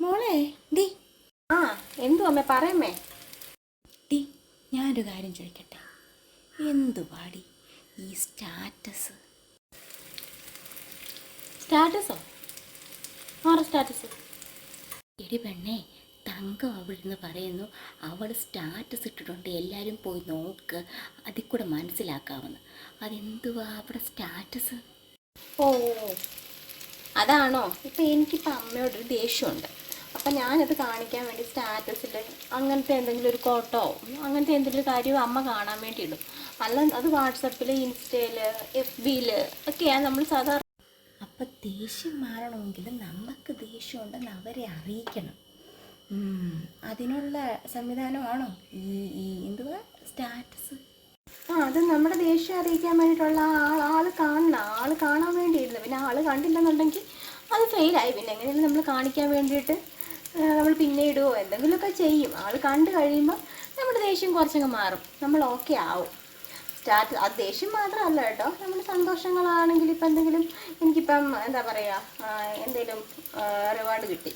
മോളെ ഡി ആ എന്തു അമ്മേ പറയമ്മേ. ഡി ഞാനൊരു കാര്യം ചോദിക്കട്ടെ, എന്തു പാടി ഈ സ്റ്റാറ്റസോ? ആറ് സ്റ്റാറ്റസ്? എടി പെണ്ണേ, തങ്കം അവളിന്ന് പറയുന്നു അവൾ സ്റ്റാറ്റസ് ഇട്ടിട്ടുണ്ട്, എല്ലാവരും പോയി നോക്ക്, അതിൽ കൂടെ മനസ്സിലാക്കാമെന്ന്. അതെന്തുവാ അവിടെ സ്റ്റാറ്റസ്? ഓ അതാണോ? ഇപ്പം എനിക്കിപ്പോൾ അമ്മയോടൊരു ദേഷ്യമുണ്ട്. അപ്പം ഞാനത് കാണിക്കാൻ വേണ്ടി സ്റ്റാറ്റസിൽ അങ്ങനത്തെ എന്തെങ്കിലും ഒരു കോട്ടോ അങ്ങനത്തെ എന്തെങ്കിലും ഒരു കാര്യം അമ്മ കാണാൻ വേണ്ടി ഇടും. അല്ല അത് വാട്സപ്പിൽ, ഇൻസ്റ്റയിൽ, FB-യിൽ ഒക്കെയാണ് നമ്മൾ സാധാരണ. അപ്പം ദേഷ്യം മാറണമെങ്കിൽ നമുക്ക് ദേഷ്യമുണ്ടെന്ന് അവരെ അറിയിക്കണം. അതിനുള്ള സംവിധാനമാണോ ഈ എന്തുവാ സ്റ്റാറ്റസ്? അത് നമ്മുടെ ദേഷ്യം അറിയിക്കാൻ വേണ്ടിയിട്ടുള്ള ആൾ കാണണം, ആൾ കാണാൻ വേണ്ടിയിരുന്നു. പിന്നെ ആൾ കണ്ടില്ലെന്നുണ്ടെങ്കിൽ അത് ഫെയിലായി. പിന്നെ എങ്ങനെയാലും നമ്മൾ കാണിക്കാൻ വേണ്ടിയിട്ട് നമ്മൾ പിന്നെ ഇടുവോ എന്തെങ്കിലുമൊക്കെ ചെയ്യും. ആൾ കണ്ടു കഴിയുമ്പോൾ നമ്മുടെ ദേഷ്യം കുറച്ചങ്ങ് മാറും, നമ്മൾ ഓക്കെ ആവും. അത് ദേഷ്യം മാത്രമല്ല കേട്ടോ, നമ്മുടെ സന്തോഷങ്ങളാണെങ്കിൽ ഇപ്പം എന്തെങ്കിലും എനിക്കിപ്പം എന്താ പറയുക, എന്തെങ്കിലും റിവാർഡ് കിട്ടി,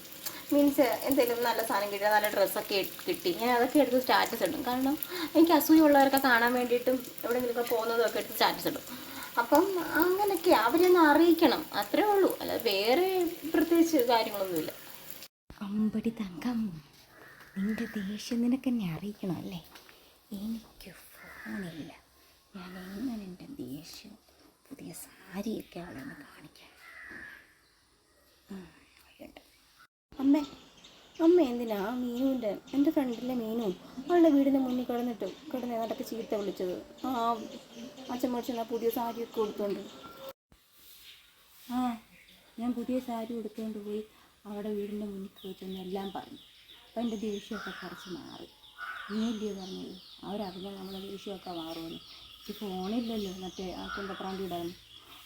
മീൻസ് എന്തെങ്കിലും നല്ല സാധനം കിട്ടി, നല്ല ഡ്രസ്സൊക്കെ കിട്ടി, ഞാൻ അതൊക്കെ എടുത്ത് സ്റ്റാറ്റസ് ഇടും. കാരണം എനിക്ക് അസൂയുള്ളവരൊക്കെ കാണാൻ വേണ്ടിയിട്ടും എവിടെയെങ്കിലുമൊക്കെ പോകുന്നതൊക്കെ എടുത്ത് സ്റ്റാറ്റസ് ഇടും. അപ്പം അങ്ങനെയൊക്കെ അവരൊന്ന് അറിയിക്കണം, അത്രേ ഉള്ളൂ. അല്ല വേറെ പ്രത്യേകിച്ച് കാര്യങ്ങളൊന്നുമില്ല. അമ്പടി തങ്കം, നിൻ്റെ ദേഷ്യം നിനക്കെന്നെ അറിയിക്കണം അല്ലേ? എനിക്ക് ഫോണില്ല, ഞാൻ എങ്ങനെ എൻ്റെ ദേഷ്യം പുതിയ സാരിയൊക്കെ അവിടെ നിന്ന് കാണിക്കാം. അമ്മ എന്തിനാ മീനുവിൻ്റെ, എൻ്റെ ഫ്രണ്ടിലെ മീനും അവളുടെ വീടിൻ്റെ മുന്നിൽ കിടന്ന് ഏതാണ്ടൊക്കെ ചീത്ത വിളിച്ചത്? അച്ഛൻ മേടിച്ചെന്നാ പുതിയ സാരിയൊക്കെ കൊടുത്തോണ്ട്. ഞാൻ പുതിയ സാരി എടുത്തുകൊണ്ട് പോയി അവിടെ വീടിൻ്റെ മുന്നിൽ പോയിട്ടെന്ന് എല്ലാം പറഞ്ഞു. അപ്പം എൻ്റെ ദേഷ്യമൊക്കെ കുറച്ച് മാറി. ഇനിയല്ലേ പറഞ്ഞത് അവരറിഞ്ഞാൽ നമ്മളെ ദേഷ്യമൊക്കെ മാറുമെന്ന്. ഈ ഫോണില്ലല്ലോ മറ്റേ ആ കുണ്ടപ്രാന്തി ഇടാൻ.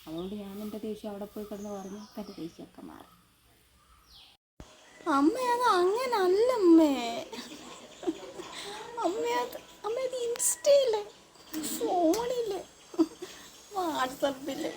അതുകൊണ്ട് ഞാൻ എൻ്റെ ദേഷ്യം അവിടെ പോയി കിടന്ന് പറഞ്ഞു, അപ്പം എൻ്റെ ദേഷ്യമൊക്കെ മാറി. അമ്മയത് അങ്ങനല്ല അമ്മേ, അമ്മയത് ഇൻസ്റ്റയില്, ഫോണില്, വാട്സപ്പില്.